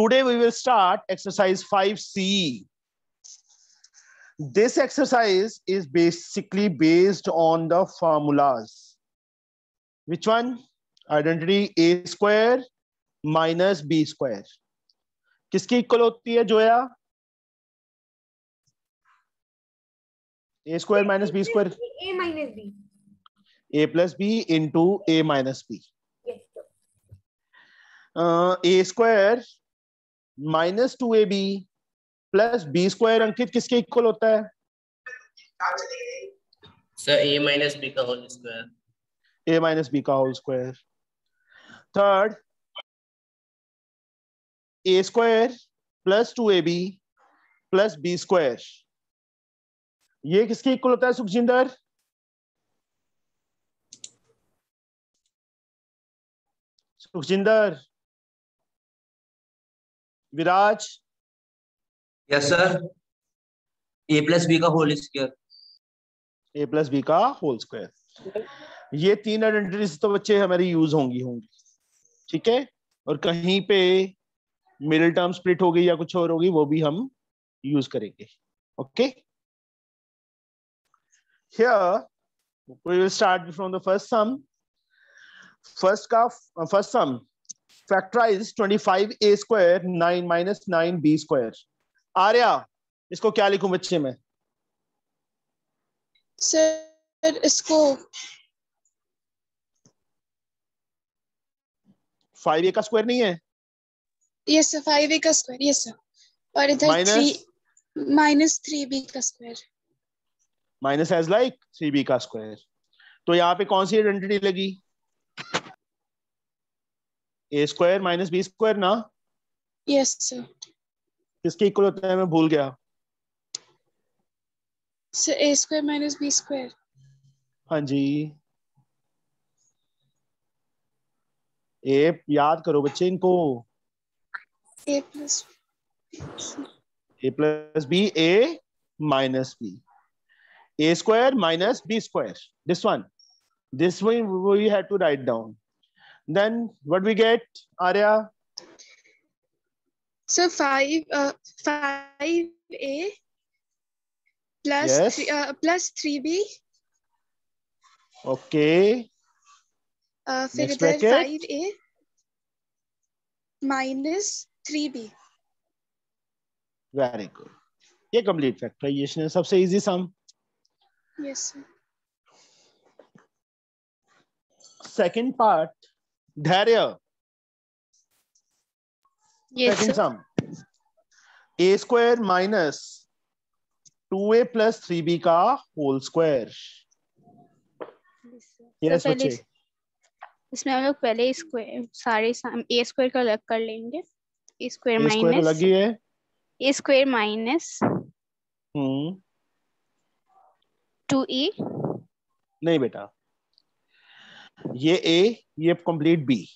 Today we will start exercise 5C. This exercise is basically based on the formulas. Which one? Identity A square minus B square. किसकी equal होती है Zoya? A square minus B square. A minus B. A plus B into A minus B. Yes, sir. A square minus 2AB plus B square अंकित किसके equal होता है? Sir A minus B का whole square. A minus B का whole square. Third, A square plus 2AB plus B square. ये किसके equal होता है Sukhjinder? Sukhjinder, Viraj. Yes sir. A plus B का whole square. A plus B का होल स्क्वायर. ये तीन आइडेंटिटीज तो बच्चे हमारी यूज होंगी. ठीक है. और कहीं पे मिडिल टर्म स्प्लिट होगी या कुछ और होगी वो भी हम यूज करेंगे. Okay. Here we will start from the first sum. First sum, factorize 25a square 9 minus 9b square. Arya, इसको क्या लिखूं बच्चे में? सर इसको 5a का स्क्वायर नहीं है? यस सर 5a का स्क्वायर. Yes sir. और इधर 3 माइनस 3b का square. Minus as like 3b का स्क्वायर. तो यहाँ पे कौन सी आइडेंटिटी लगी? a square minus b square ना? Yes sir. किसके इक्वल होता है? मैं भूल गया. Sir a square minus b square. हाँ जी. ए याद करो बच्चे इनको. a plus b a minus b. A square minus b square. This one we had to write down. Then what we get, Arya? So 5a plus Yes. plus 3b. Okay. फिर Next इधर bracket. 5a minus 3b. Very good. ये complete factorization है. सबसे easy sum. Yes sir. Second part, धैर्य. Yes Second sir. sum. A square minus 2a plus 3b का whole square. Yes बच्चे. इसमें हम लोग पहले स्क्वायर सारे ए स्क्वायर का अलग कर लेंगे. ए स्क्वायर A square अलग ही है. ए स्क्वायर माइनस 2e. नहीं बेटा, ये A, ये कंप्लीट B.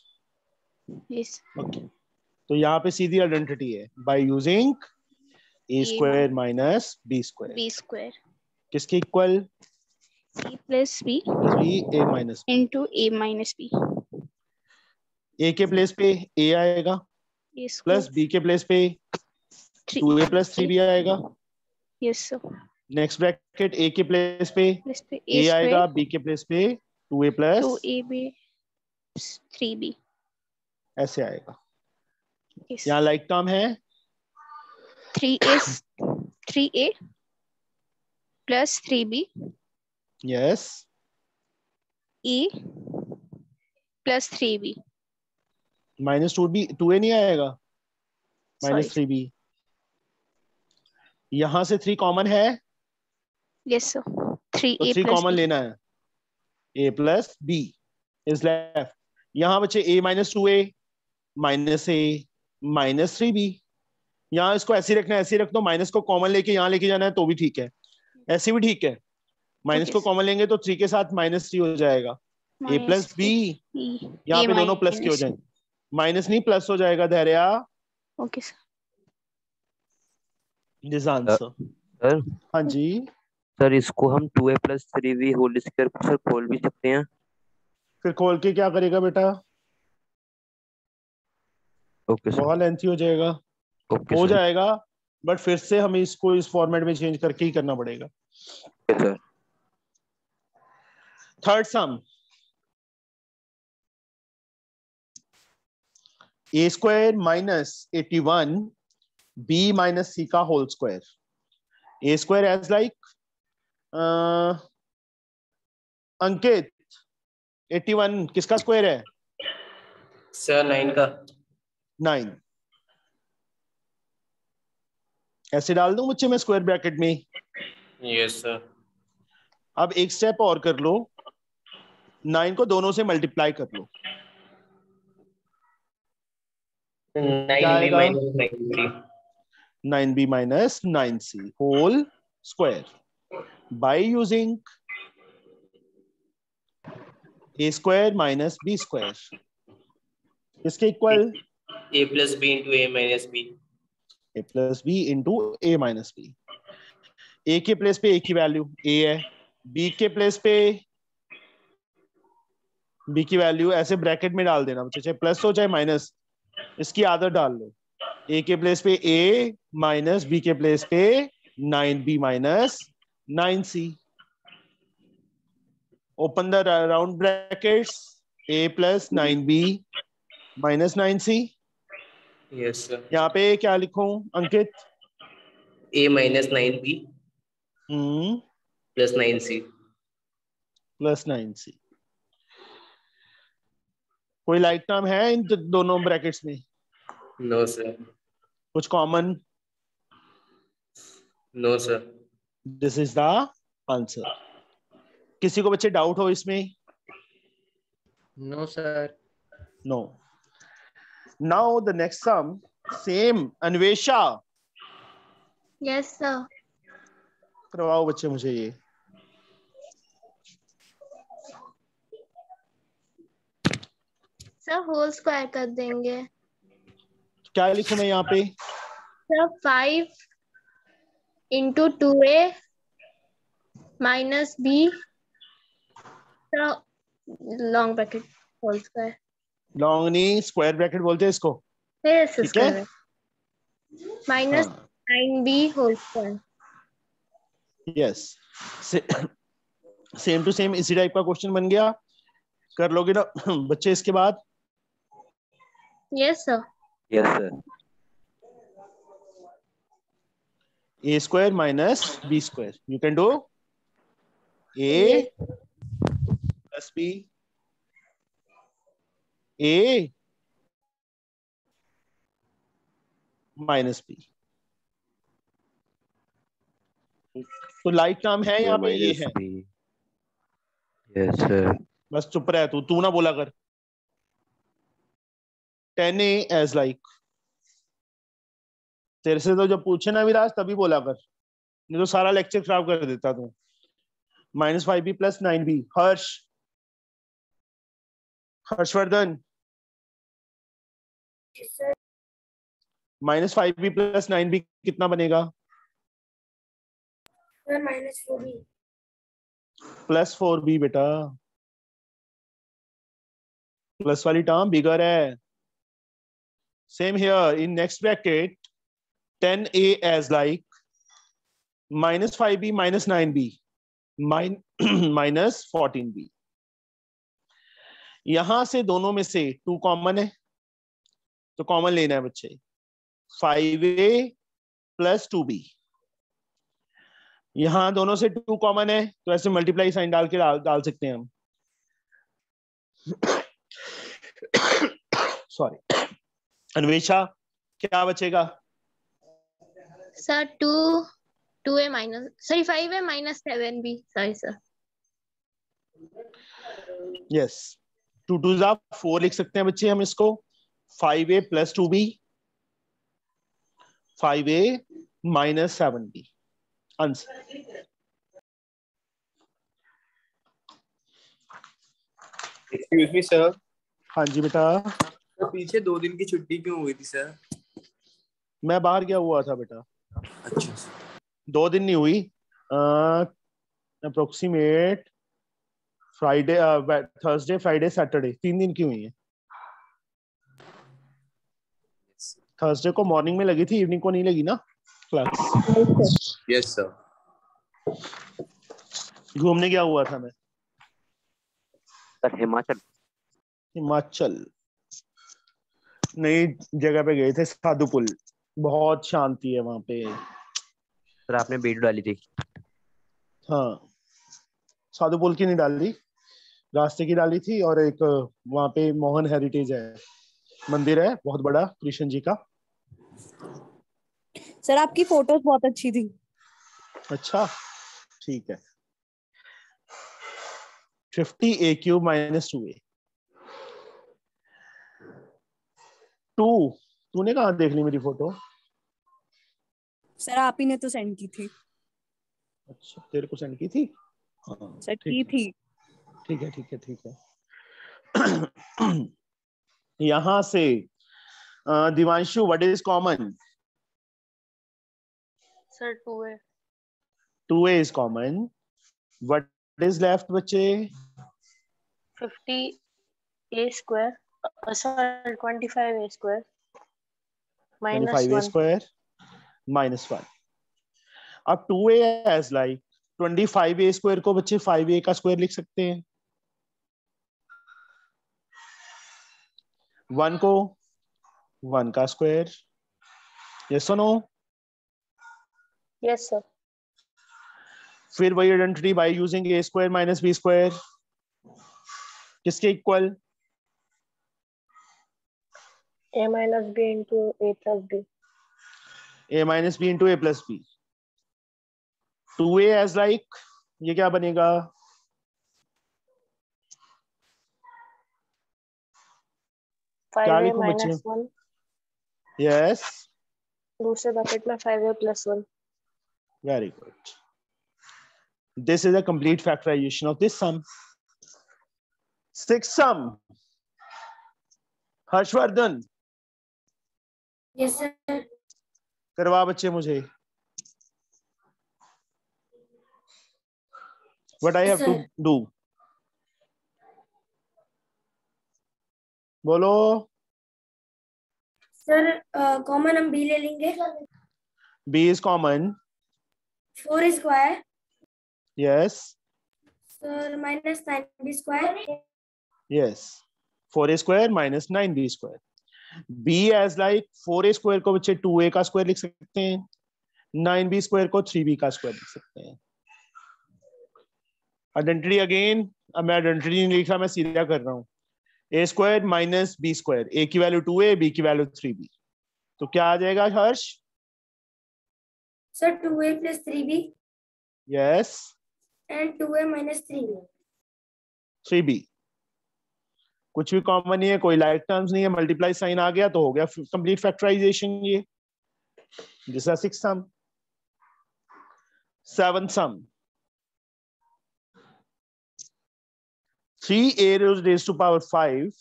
यस. ओके. तो यहाँ पे सीधी आइडेंटिटी है by using A square minus B square. B square किसके equal? A plus b A minus into a minus b. A के प्लेस पे A आएगा प्लस B के प्लेस पे 2a प्लस 3b आएगा. Yes sir. Next bracket A के place पे A आएगा, B के प्लेस पे 2a प्लस 2ab 3b. ऐसे आएगा. यहाँ लाइक टर्म है 3a plus 3b. Yes. e plus 3b. Minus 2a नहीं आएगा, माइनस 3b. यहाँ से 3 कॉमन है. Yes sir. 3a 3 plus common लेना है. a plus b is left. यहाँ बचे a minus 2a minus a minus 3b. यहाँ इसको ऐसे रखना है, ऐसे रख दो. माइनस को कॉमन लेके यहाँ लेके जाना है तो भी ठीक है, ऐसे भी ठीक है. माइनस को कॉमन लेंगे तो 3 के साथ माइनस 3 हो जाएगा. a प्लस b, यहाँ पे दोनों प्लस के हो जाएंगे. माइनस नहीं प्लस हो जाएगा. Dhairya. Okay sir. This answer. Sir. हाँ जी सर इसको हम 2a plus 3b whole square को सर खोल भी सकते हैं. फिर खोल के क्या करेगा बेटा? Okay sir. बहुत लेंथी हो जाएगा। ओके हो सर। जाएगा, बट फिर से हमें इसको इस फॉर्मेट में चेंज करके ही करना पड़ेगा। Okay sir. थर्ड सम, ए स्क्वायर माइनस 81 बी माइनस सी का होल स्क्वायर। ए स्क्वायर एज लाइक अंकित 81 किसका स्क्वायर है? सर 9 का। 9। ऐसे डाल दूं बच्चे मैं स्क्वायर ब्रैकेट में। Yes sir. अब एक स्टेप और कर लो, 9 को दोनों से मल्टीप्लाई कर लो। 9b minus 9c। 9b minus 9c whole square by using a square minus b square. इसके equal a plus b into a minus b। A plus b into a minus b. A के place पे ए की value ए है, B के place पे B की value ऐसे bracket में डाल देना बच्चे, चाहे प्लस हो चाहे माइनस, इसकी आदत डाल लो। ए के प्लेस पे ए माइनस बी के प्लेस पे 9b minus 9c। Open the round brackets, a plus 9b minus 9c। Yes sir. यहाँ पे क्या लिखूं Ankit? a minus 9b plus 9c। Plus 9c। कोई लाइक टर्म है इन दोनों ब्रैकेट्स में? No sir. कुछ common? No sir. This is the answer. किसी को बच्चे डाउट हो इसमें? No sir. No. Now the next sum, same Anvesha yes sir. करवाओ बच्चे मुझे ये। सर होल स्क्वायर कर देंगे। क्या लिखूं मैं यहाँ पे? Sir 5 into 2a minus b, long bracket whole square. Long नहीं, स्क्वायर ब्रैकेट बोलते हैं इसको। ठीक है, minus 9b whole square. Yes. Same to same इसी टाइप का क्वेश्चन बन गया, कर लोगे ना बच्चे इसके बाद? Yes sir. Yes sir. A square minus b square, you can do a plus b, a minus b. तो लाइक टर्म है यहाँ पे, ये है। Yes sir. बस चुप रह तू ना बोला कर। 10a एज लाइक, तेरे से तो जब पूछे ना विराज तभी बोला कर, नहीं तो सारा लेक्चर खराब कर देता तू। Minus 5b plus 9b। Harshvardhan, minus 5b plus 9b कितना बनेगा? माइनस 4b प्लस 4b बेटा, प्लस वाली टर्म बिगर है। Same here in next bracket 10a as like minus 5b minus 9b minus 14b। यहां से दोनों में से 2 कॉमन है, तो कॉमन लेना है बच्चे। 5a प्लस 2b, यहां दोनों से 2 कॉमन है तो ऐसे मल्टीप्लाई साइन डाल के डाल सकते हैं हम। सॉरी अन्वेषा, क्या बचेगा? Sir 2a minus, sorry 5a minus 7b, sorry sir. Yes, 2 2 जा 4 लिख सकते हैं बच्चे हम इसको। 5a plus 2b, 5a minus 7b answer. Excuse me sir. हाँ जी बेटा। तो पीछे 2 दिन की छुट्टी क्यों हुई थी सर? मैं बाहर गया हुआ था बेटा। अच्छा। 2 दिन नहीं हुई, approximate Friday Thursday Friday Saturday 3 दिन की हुई है। थर्सडे को मॉर्निंग में लगी थी, इवनिंग को नहीं लगी ना क्लास? Yes sir. घूमने गया हुआ था मैं सर हिमाचल। हिमाचल नई जगह पे गए थे, साधु पुल, बहुत शांति है वहां पे। सर आपने वीडियो डाली थी। हाँ, साधु पुल की नहीं डाली, रास्ते की डाली थी। और एक वहां पे मोहन हेरिटेज है, मंदिर है बहुत बड़ा कृष्ण जी का। सर आपकी फोटोज बहुत अच्छी थी। अच्छा ठीक है। 50a³ - 2a। 2 तूने कहाँ देख ली मेरी फोटो? सर आप ही ने तो सेंड की थी। अच्छा, तेरे को सेंड की थी? हाँ सर की ठीक थी। ठीक है ठीक है ठीक है। यहां से Divanshu, what is common? Sir 2a। 2a is common. What is left बच्चे? 50a square, sorry 25a square minus 25a 1। square minus 1। अब 2a as like 25a square को बच्चे 5a का स्क्वायर लिख सकते हैं, 1 को 1 का स्क्वायर। यस और नो? Yes sir. फिर वही identity bye using a square minus b square किसके equal? a minus b into a plus b। a minus b into a plus b। 2a as like ये क्या बनेगा? क्या 5a लिखूं बच्चे? minus 1। यस, दूसरे बकेट में 5a plus 1। very good. This is a complete factorization of this sum. Sixth sum. Harshvardhan yes sir. करवा बच्चे मुझे। What I have to do? बोलो। सर कॉमन हम b ले लेंगे। b is common। 4 square Yes, sir minus 9b square. yes. 4a square minus 9b square। b as like 4a square को बच्चे 2a का स्क्वायर लिख सकते हैं, 9b square को 3b का स्क्वायर लिख सकते हैं। आइडेंटिटी अगेन, अब मैं आइडेंटिटी नहीं लिख रहा, मैं सीधा कर रहा हूँ। a square minus b square, a की वैल्यू 2a, b की वैल्यू 3b। तो क्या आ जाएगा Harsh? Sir 2a plus 3b यस, and 2a minus 3b। 3b कुछ भी कॉमन नहीं है, कोई लाइक टर्म्स नहीं है, मल्टीप्लाई साइन आ गया तो हो गया कंप्लीट फैक्टराइजेशन। ये this is sixth sum. Seventh sum, 3a raised to power 5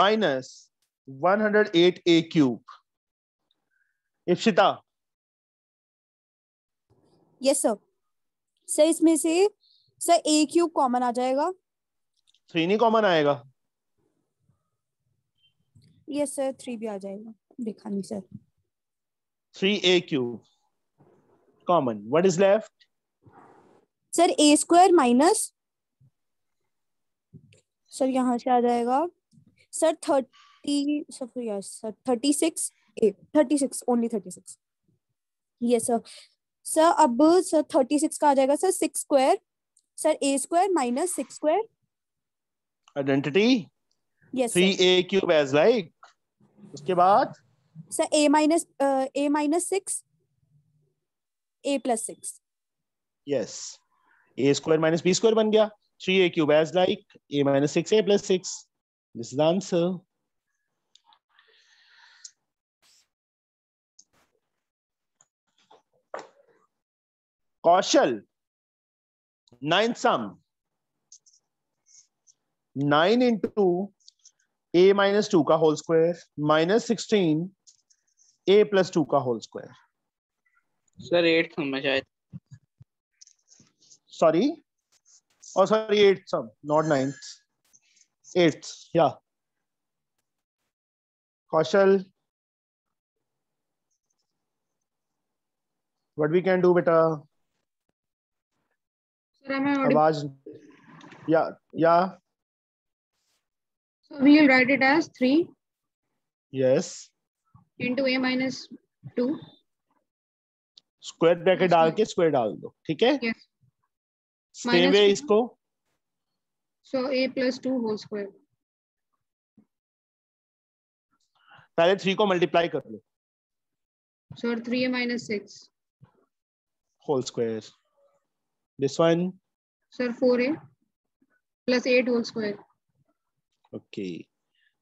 minus 108a³। Ipsita. Yes sir. Sir इसमें से सर a³ कॉमन आ जाएगा। 3 नहीं कॉमन आएगा? यस सर 3 भी आ जाएगा, देखा नहीं sir. 3a³ common. What is left? Sir a square minus, sir यहाँ से आ जाएगा sir 30, sir yes sir 36a, 36 only 36। Yes sir. Sir अब सर 36 का आ जाएगा sir 6 square, sir a square minus 6 square. Identity yes 3a³ as like, उसके बाद sir a minus 6 a plus 6। Yes, a square minus b square बन गया। 3a³ as like a minus 6a plus 6। This is the answer. Kaushal, 9th sum। 9 into a minus 2 का whole square minus 16 a plus 2 का whole square. Sir 8th में शायद। Sorry, oh sorry, 8th sum, not 9th, 8th, yeah। Kaushal What we can do, beta? Sir, am I audible? आवाज, yeah. So we will write it as 3 Yes. into a minus 2. Square bracket डाल के square डाल दो, ठीक है? Yes. Same Minus वे 2. इसको So a plus 2 whole square. पहले 3 को मल्टीप्लाई कर लो, So 3a minus 6. Whole square. This one, Sir, 4a plus 8 whole square. Okay.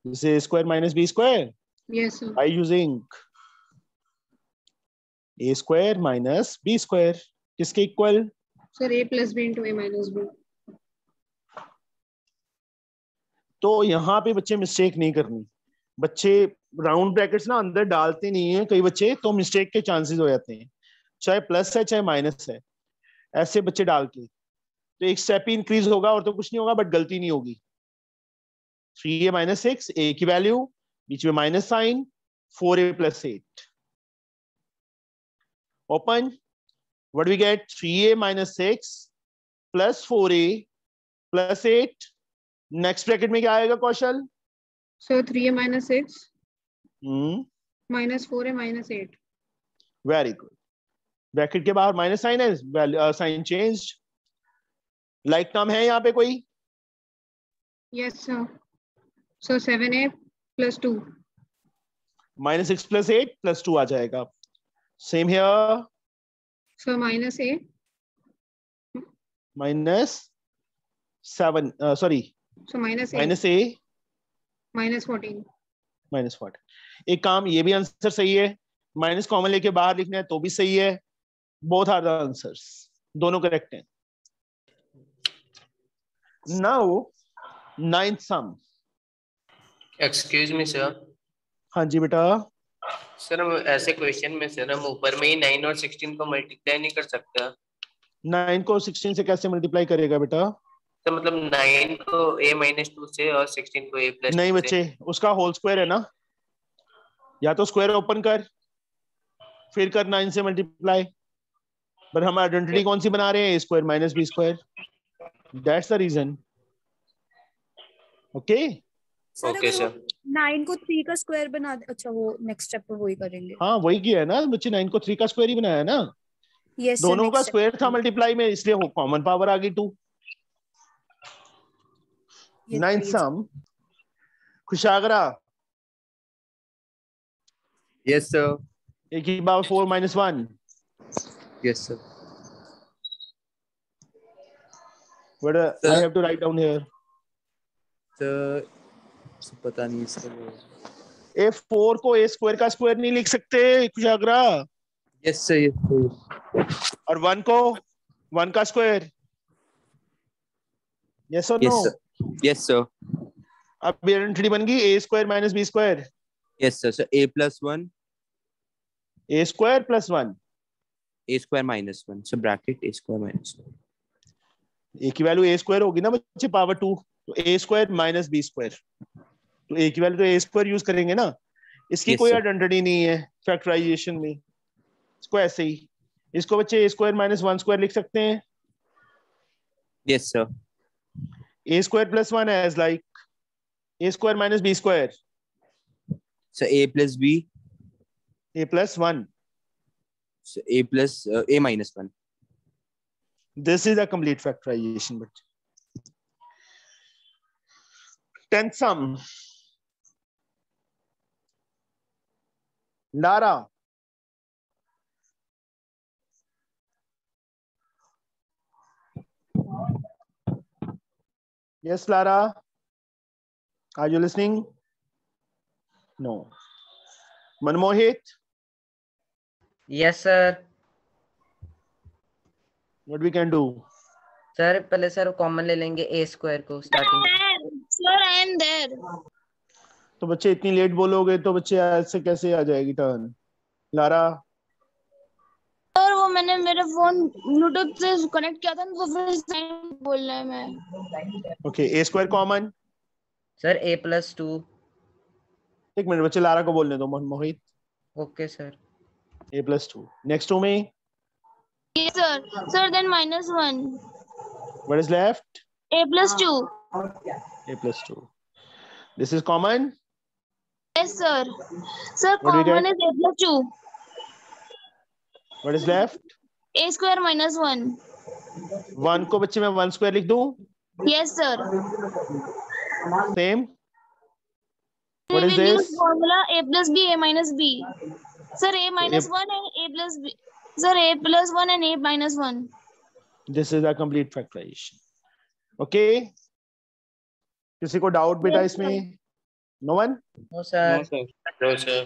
This is square minus b square Yes, sir. By using a square minus b square. किसके equal? Sir, a plus b into a minus b. तो यहाँ पे बच्चे mistake नहीं करनी. बच्चे round brackets ना अंदर डालते नहीं है कई बच्चे, तो मिस्टेक के चांसेस हो जाते हैं. चाहे प्लस है चाहे माइनस है, ऐसे बच्चे डाल के तो एक स्टेप ही इंक्रीज होगा और तो कुछ नहीं होगा, बट गलती नहीं होगी. 3a माइनस 6, a की वैल्यू, बीच में minus sign, 4a plus 8. Open. What we get? 3a minus 6 plus 4a plus 8. Next bracket में क्या आएगा Kaushal? So 3a minus 6 minus 4a minus 8. Very good. Bracket के बाहर माइनस साइन है, साइन चेंज्ड. लाइक नाम है यहाँ पे कोई? Yes, sir. So 7a plus 2. Minus 6 plus 8 plus 2 आ जाएगा. Same here. So minus a minus 7, sorry so minus a minus a minus 14. Minus 4. एक काम, ये भी आंसर सही है. माइनस कॉमन लेके बाहर लिखना है तो भी सही है. बोथ आर द आंसर्स, दोनों करेक्ट हैं. Now ninth sum. Excuse me sir. हाँ जी बेटा. सर हम ऐसे क्वेश्चन में सर हम ऊपर में ही 9 और 16 को मल्टीप्लाई नहीं कर सकता. 9 को 16 से कैसे मल्टीप्लाई करेगा बेटा? तो मतलब 9 को a minus 2 से और 16 को a plus 2 नहीं से. बच्चे, उसका होल स्क्वायर है ना. या तो स्क्वायर ओपन कर, फिर कर 9 से मल्टीप्लाई. पर हम आइडेंटिटी कौन सी बना रहे हैं? a square minus b square. That's the reason. Okay okay sir. 9 को 3 का स्क्वायर बना दे. अच्छा, वो नेक्स्ट स्टेप पर वही करेंगे. हाँ वही किया है ना बच्चे. 9 को 3 का स्क्वायर ही बनाया है ना. यस, दोनों का स्क्वायर था मल्टीप्लाई में, इसलिए वो कॉमन पावर आ गई 2. Ninth sum. Khushagra. Yes sir. a की power 4 minus 1. Yes sir. What I have to write down here? Sir पता नहीं इसका. a 4 को a स्क्वायर का स्क्वायर नहीं लिख सकते Khushagra. Yes sir. Yes sir. और 1 को 1 का स्क्वायर. यस और नो? Yes sir. अब आइडेंटिटी बन गई a square minus b square. Yes sir. Sir a plus 1 a square plus 1, a square minus 1. Sir bracket a square minus 1. a की वैल्यू a square होगी ना बच्चे, पावर 2, तो a square minus b square. तो a की वैल्यू तो a स्क्वायर यूज करेंगे ना. इसकी Yes, कोई sir. आइडेंटिटी नहीं है फैक्टराइजेशन में. इसको ऐसे ही, इसको बच्चे a स्क्वायर माइनस 1 स्क्वायर लिख सकते हैं. Yes sir. a square plus 1 as like a square minus b square. Sir a plus b. a plus 1. So a plus a minus 1. This is a complete factorization. But 10th sum. Lara. Yes, Lara. Are you listening? No. Manmohit. Yes, sir. What we can do? Sir पहले sir common ले लेंगे a square को starting. Sir I am there. तो बच्चे इतनी late बोलोगे तो बच्चे ऐसे कैसे आ जाएगी टर्न? लारा. सर वो मैंने मेरा फोन ब्लूटूथ से कनेक्ट किया था ना, तो फिर टाइम बोल रहा है मैं. Okay, a square common. Sir a plus 2. एक मिनट बच्चे, लारा को बोलने दो. Mohit. Okay sir. a plus 2. Next two में Yes, sir. Sir, then -1. What is left? A plus 2. A plus 2. This is common. Yes, sir. Sir, What do we common get? is A plus 2. What is left? A square -1. 1 को बच्चे मैं 1 square लिख दूं? Yes, sir. Same. We What is will use this? formula A plus B, A minus B. Sir, A minus 1 and A plus B. Sir, A plus 1 and A minus 1. This is a complete factorization. Okay. किसी को doubt बेटा इसमें? No one? No, sir. No, sir. No, sir.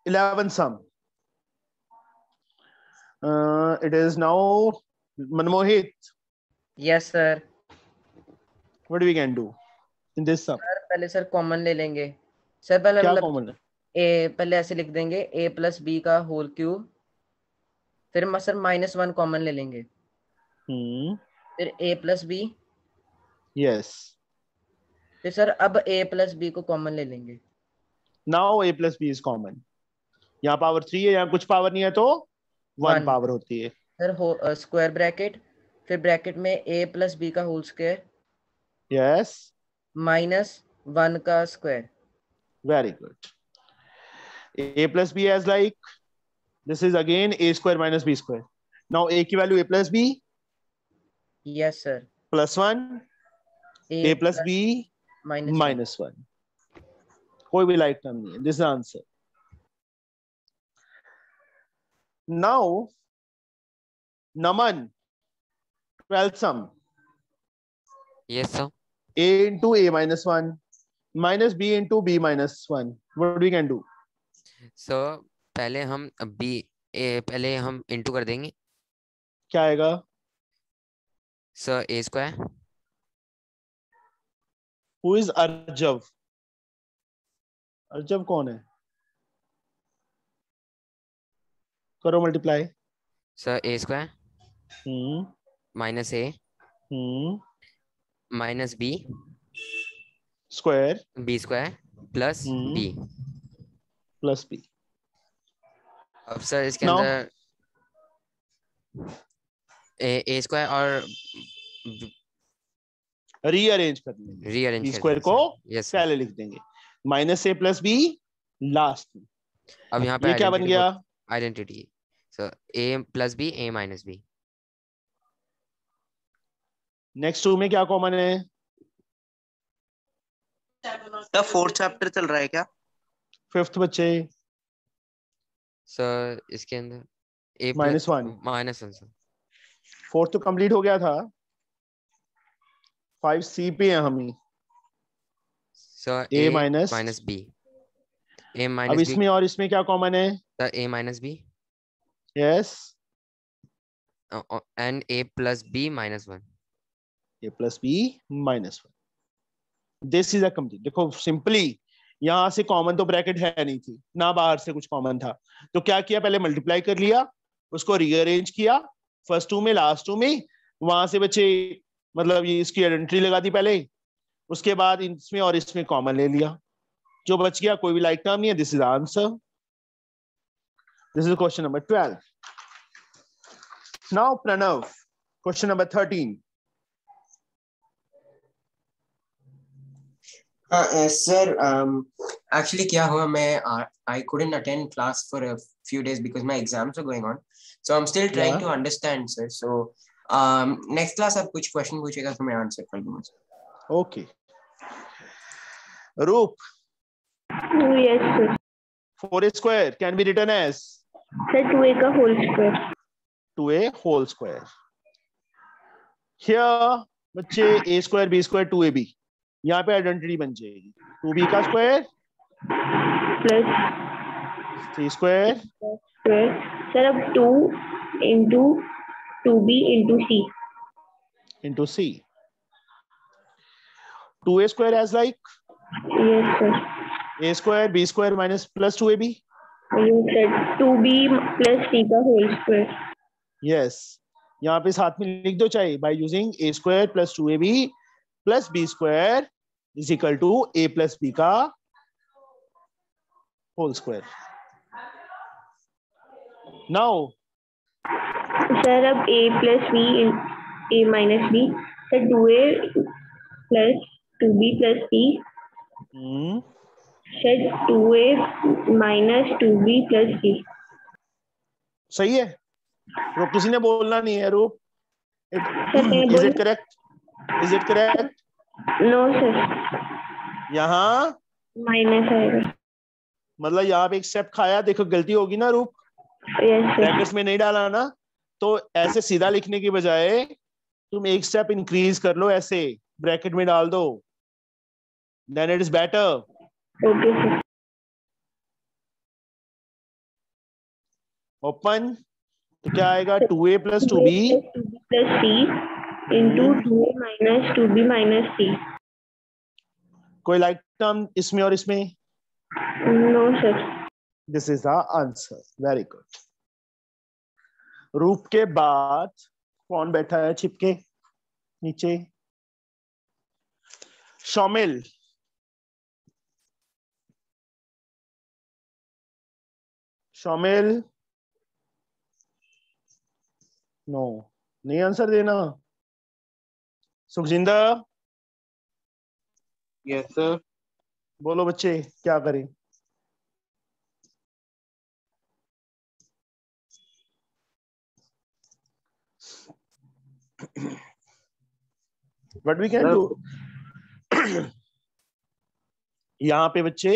11 sum. It is now Manmohit. Yes, sir. What we can do in this sum? Sir पहले sir common ले लेंगे sir पहले क्या मतलब कॉमन है? ए पहले ऐसे लिख देंगे a प्लस बी का होल क्यूब फिर सर -1 कॉमन ले लेंगे फिर a प्लस बी Yes. फिर सर अब a प्लस बी को कॉमन ले लेंगे Now a plus b is common. यहाँ पावर 3 है, यहाँ कुछ पावर नहीं है तो 1 पावर होती है. सर स्क्वायर ब्रैकेट फिर ब्रैकेट में a प्लस बी का होल स्क्वायर Yes. -1 का square. Very good. A plus b as like this is again a square minus b square. Now a की value a plus b. Yes, sir. Plus 1. A plus b minus 1. कोई भी like term नहीं है. This is the answer. Now, Naman, 12th sum. Yes, sir. A into a minus 1 minus b into b minus 1. What we can do? So पहले हम पहले हम into कर देंगे. क्या आएगा? Sir a square. Who is Arjav? Arjav कौन है? करो multiply. Sir a square minus a minus b square b square plus b plus b. अब सर इसके Now, अंदर a स्क्वायर और रीअरेंज कर देंगे. रीअरेंज स्क्वायर को पहले लिख देंगे. माइनस ए प्लस बी लास्ट में. अब यहाँ पे ये क्या बन गया? Identity. So a plus b a minus b. Next 2 में क्या कॉमन है? तो 4th चैप्टर चल रहा है क्या? 5th बच्चे. सर इसके अंदर a -1 सर. 4th तो कंप्लीट हो गया था. 5C पे है हम ही. Sir a minus b. a अब माइनस इसमें और इसमें क्या कॉमन है? Sir a minus b. Yes. And a plus b minus 1. a plus b minus 1. This is a complete. देखो सिंपली यहां से कॉमन तो ब्रैकेट है नहीं थी ना, बाहर से कुछ कॉमन था तो क्या किया? पहले मल्टीप्लाई कर लिया, उसको रीअरेंज किया फर्स्ट 2 में लास्ट 2 में. वहां से बच्चे मतलब ये इसकी आइडेंटिटी लगा दी पहले, उसके बाद इसमें और इसमें कॉमन ले लिया. जो बच गया कोई भी लाइक टर्म नहीं है. This is answer. This is question number 12. Now Pranav, question number 13. Sir actually क्या हुआ, मैं I couldn't attend class for a few days because my exams are going on, so I'm still trying to understand, sir. So next class आप कुछ question पूछेगा तो मैं answer कर दूंगा. ओके. रूप. Yes, sir. 4a square can be written as? Sir, 2a का whole square. 2a whole square. Here बच्चे a square b square 2ab. यहाँ पे आइडेंटिटी बन जाएगी. 2b का स्क्वायर प्लस 3 स्क्वायर. सर अब 2 into 2b into c. into c. 2a square as like? Yes, sir. a square b square minus plus 2ab. Yes, sir. 2b plus c का whole square. Yes. यहाँ पे साथ में लिख दो चाहे by using a square plus 2ab plus b square is equal to a plus b का whole square. Now sir अब a plus b a minus b, sir 2a plus 2b plus c, sir 2a minus 2b plus c। सही है रूप, किसी ने बोलना नहीं है Roop. Is it correct? Is it correct? No sir, यहाँ माइनस आएगा। मतलब यहाँ पे एक स्टेप खाया, देखो गलती होगी ना रूप, ब्रैकेट्स में नहीं डाला ना, तो ऐसे सीधा लिखने की बजाय तुम एक स्टेप इंक्रीज कर लो, ऐसे ब्रैकेट में डाल दो, then it is better. Okay sir. Open, तो क्या आएगा? 2a plus 2b plus c into 2a minus 2b minus c। कोई लाइक टर्म इसमें और इसमें? No sir. This is the answer, very good. Roop के बाद कौन बैठा है छिपके नीचे? शामिल। शामिल, नो, नहीं आंसर देना। सुखजिंदर। Yes sir. बोलो बच्चे क्या करें? What we can do? यहाँ पे बच्चे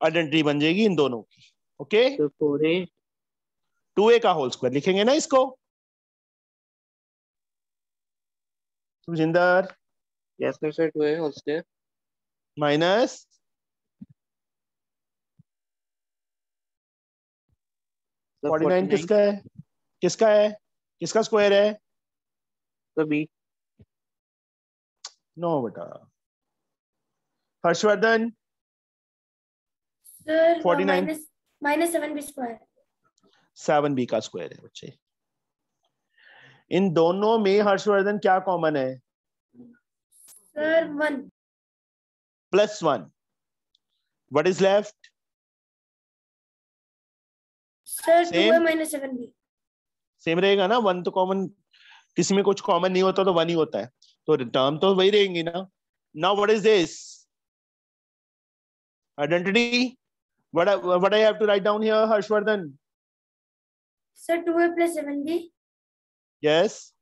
आइडेंटिटी बन जाएगी इन दोनों की। ओके, 2a का होल स्क्वायर लिखेंगे ना इसको। Sukhjinder. Yes sir, 2a whole square minus तो 49 किसका है? किसका है? किसका स्क्वायर है? तो b। नो बेटा। Harshvardhan. Sir 49 minus 7b square. 7b का स्क्वायर है बच्चे। इन दोनों में हर्षवर्धन क्या कॉमन है? Sir 1 plus 1। What is left? Sir 2a minus 7b। Same रहेगा ना, 1 तो कॉमन, किसी में कुछ कॉमन नहीं होता तो 1 ही होता है, तो टर्म तो वही रहेंगी ना। Now what is this identity? what I have to write down here, Harshvardhan? Sir, 2a plus 7b. Yes.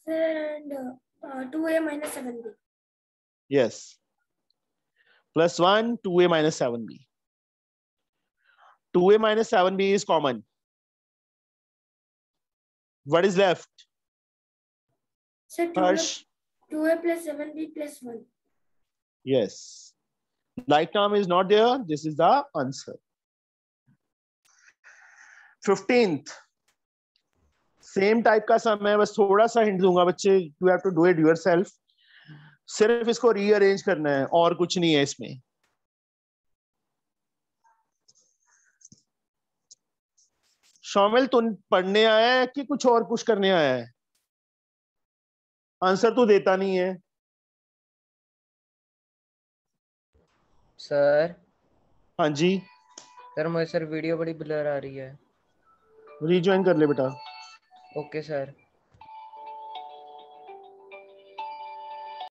Sir, and 2a minus 7b. Yes. Plus 1, 2a minus 7b. 2a minus 7b is common. What is left? Sir, 2a plus 7b plus 1. Yes. Like term is not there. This is the answer. 15th. Same type का सम है, बस थोड़ा सा hint दूंगा बच्चे. You have to do it yourself. सिर्फ इसको rearrange करना है और कुछ नहीं है इसमें. शामिल, तुम पढ़ने आया है कि कुछ और कुछ करने आया है? आंसर तो देता नहीं है. सर। हाँ जी सर, मुझे सर वीडियो बड़ी ब्लर आ रही है. रीज्वाइन कर ले बेटा. Okay sir.